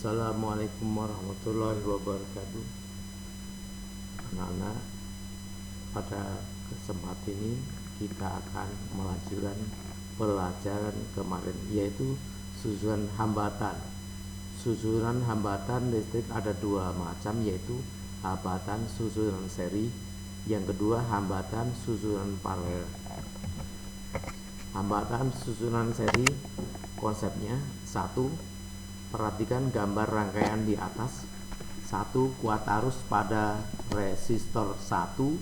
Assalamualaikum warahmatullahi wabarakatuh. Anak-anak, pada kesempatan ini kita akan melanjutkan pelajaran kemarin, yaitu susunan hambatan. Susunan hambatan listrik ada dua macam, yaitu hambatan susunan seri, yang kedua hambatan susunan paralel. Hambatan susunan seri konsepnya: satu, perhatikan gambar rangkaian di atas. 1. Kuat arus pada resistor 1,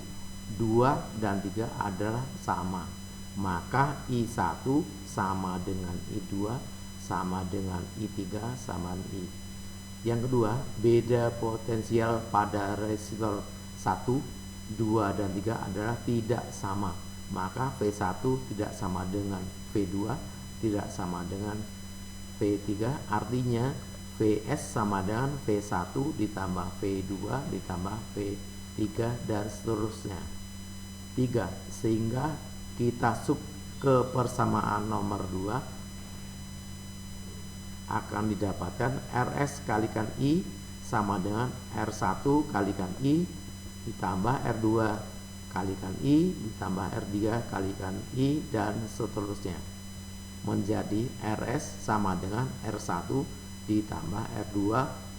2, dan 3 adalah sama, maka I1 sama dengan I2 sama dengan I3 sama dengan I. Yang kedua, beda potensial pada resistor 1, 2, dan 3 adalah tidak sama, maka V1 tidak sama dengan V2 tidak sama dengan V3. Artinya Vs sama dengan V1 ditambah V2 ditambah V3 dan seterusnya. 3. Sehingga kita sub ke persamaan nomor 2 akan didapatkan Rs kalikan I sama dengan R1 kalikan I ditambah R2 kalikan I ditambah R3 kalikan I dan seterusnya, menjadi Rs sama dengan R1 ditambah R2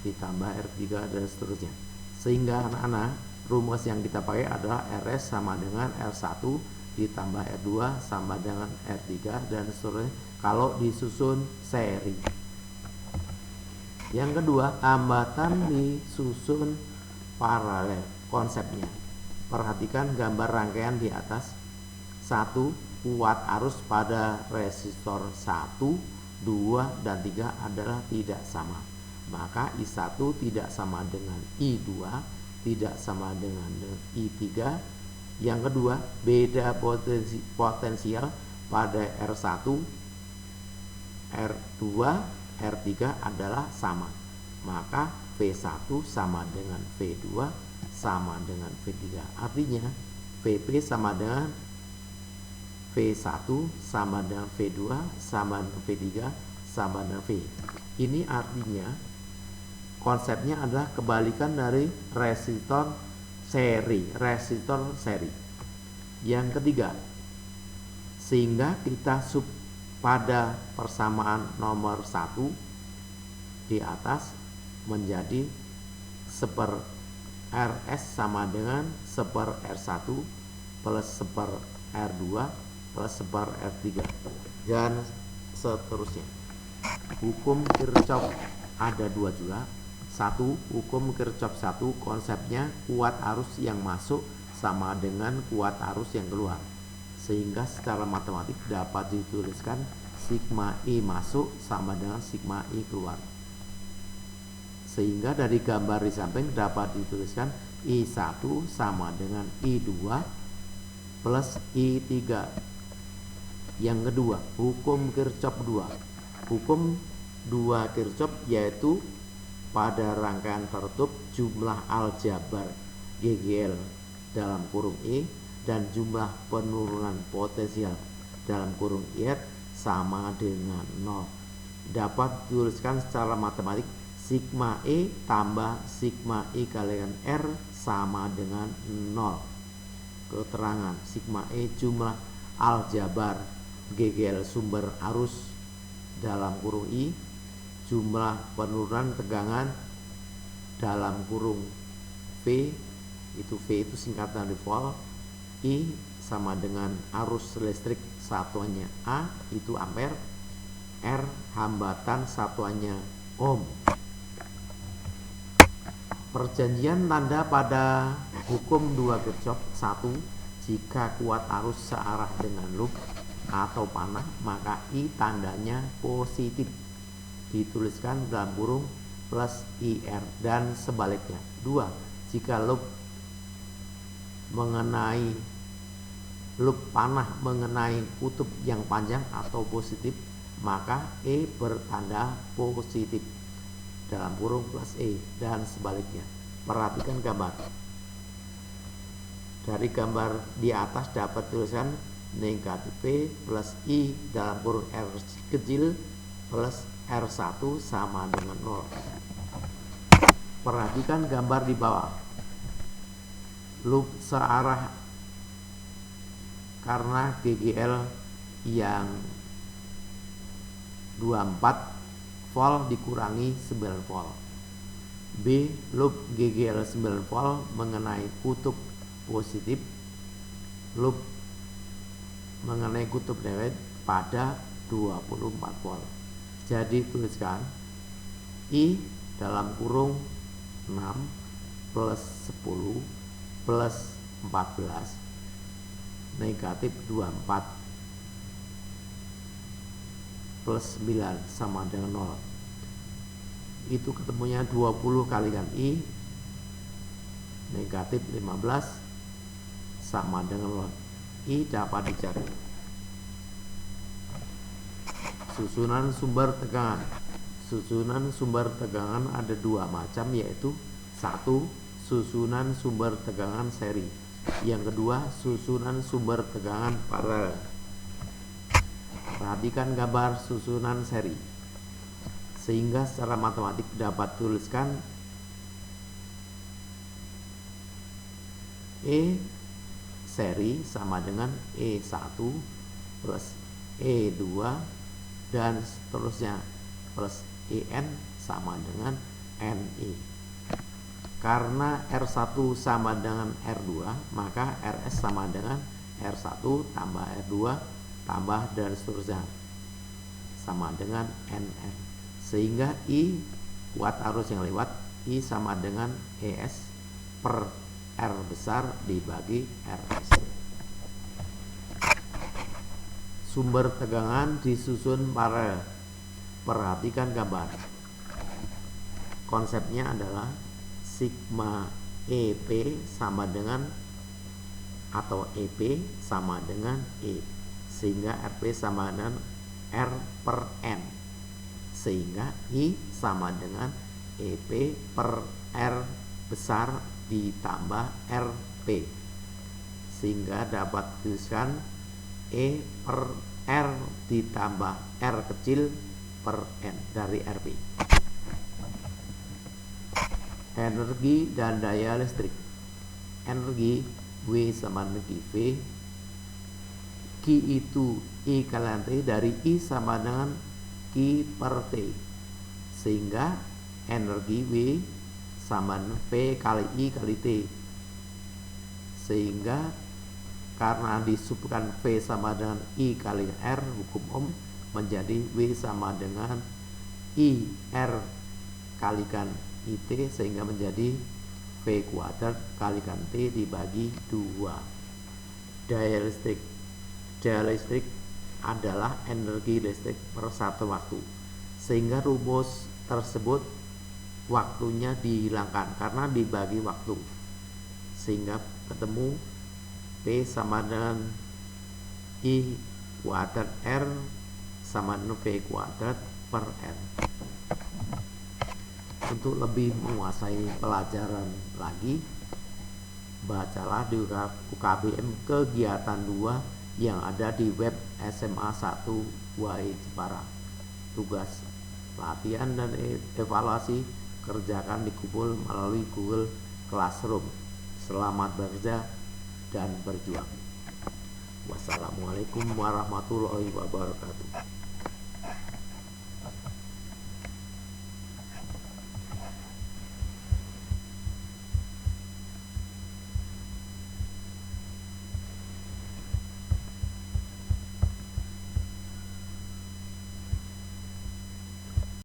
ditambah R3 dan seterusnya. Sehingga anak-anak, rumus yang kita pakai adalah Rs sama dengan R1 ditambah R2 sama dengan R3 dan seterusnya kalau disusun seri. Yang kedua, hambatan disusun paralel. Konsepnya, perhatikan gambar rangkaian di atas. 1. Kuat arus pada resistor 1, 2, dan 3 adalah tidak sama, maka I1 tidak sama dengan I2 tidak sama dengan I3. Yang kedua, beda potensial pada R1, R2, R3 adalah sama, maka V1 sama dengan V2 sama dengan V3. Artinya Vp sama dengan V1 sama dengan V2 sama dengan V3 sama dengan V. Ini artinya konsepnya adalah kebalikan dari resistor seri. Yang ketiga, sehingga kita sub pada persamaan nomor 1 di atas menjadi seper Rs sama dengan seper R1 plus seper R2 plus seper R3 dan seterusnya. Hukum Kirchhoff ada dua juga. 1. Hukum Kirchhoff 1 konsepnya kuat arus yang masuk sama dengan kuat arus yang keluar, sehingga secara matematik dapat dituliskan sigma I masuk sama dengan sigma I keluar. Sehingga dari gambar di samping dapat dituliskan I1 sama dengan I2 plus I3. Yang kedua, hukum Kirchhoff 2. Hukum 2 Kirchhoff yaitu pada rangkaian tertutup jumlah aljabar GGL dalam kurung E dan jumlah penurunan potensial dalam kurung I sama dengan 0. Dapat dituliskan secara matematik sigma E tambah sigma I kalikan R sama dengan 0. Keterangan sigma E jumlah aljabar GGL sumber arus dalam kurung I, jumlah penurunan tegangan dalam kurung V, V itu singkatan dari volt, I sama dengan arus listrik satuannya A itu ampere, R hambatan satuannya ohm. Perjanjian tanda pada hukum 2 Kirchhoff. 1. Jika kuat arus searah dengan loop atau panah, maka I tandanya positif, dituliskan dalam kurung plus IR dan sebaliknya. 2. Jika loop panah mengenai kutub yang panjang atau positif, maka E bertanda positif dalam kurung plus E dan sebaliknya. Perhatikan gambar. Dari gambar di atas dapat tulisan negatif V plus I dalam kurung R kecil plus R1 sama dengan 0. Perhatikan gambar di bawah. Loop searah karena GGL yang 24 volt dikurangi 9 volt. B. Loop GGL 9 volt mengenai kutub positif, loop mengenai kutub negatif pada 24 volt. Jadi tuliskan I dalam kurung 6 plus 10 plus 14 negatif 24 plus 9 sama dengan 0. Itu ketemunya 20 kalikan I negatif 15 sama dengan 0. I dapat dicari. Susunan sumber tegangan. Susunan sumber tegangan ada dua macam, yaitu satu, susunan sumber tegangan seri. Yang kedua, susunan sumber tegangan paralel. Perhatikan gambar susunan seri, sehingga secara matematik dapat tuliskan E seri sama dengan E1 plus E2 dan seterusnya plus EN sama dengan NI. Karena R1 sama dengan R2, maka RS sama dengan R1 tambah R2 tambah dan seterusnya sama dengan NN. Sehingga I kuat arus yang lewat, I sama dengan ES per R besar dibagi RS. Sumber tegangan disusun paralel. Perhatikan gambar. Konsepnya adalah sigma EP sama dengan atau EP sama dengan E, sehingga RP sama dengan R per N, sehingga I sama dengan EP per R besar ditambah RP, sehingga dapat tuliskan E per R ditambah R kecil per N dari RP. Energi dan daya listrik. Energi W sama dengan V. Q itu I kalikan T, dari I sama dengan Q per T, sehingga energi W sama dengan V kali I kali T, sehingga karena disubkan V sama dengan I kali R, hukum Ohm, menjadi W sama dengan I R kalikan IT, sehingga menjadi V kuadrat kalikan T dibagi 2. Daya listrik. Daya listrik adalah energi listrik per satu waktu, sehingga rumus tersebut waktunya dihilangkan karena dibagi waktu, sehingga ketemu P sama dengan I kuadrat R sama dengan V kuadrat per R. Untuk lebih menguasai pelajaran lagi, bacalah di UKBM kegiatan 2 yang ada di web SMA 1 UAI Jepara. Tugas latihan dan evaluasi kerjakan di Kupul melalui Google Classroom. Selamat bekerja dan berjuang. Wassalamualaikum warahmatullahi wabarakatuh.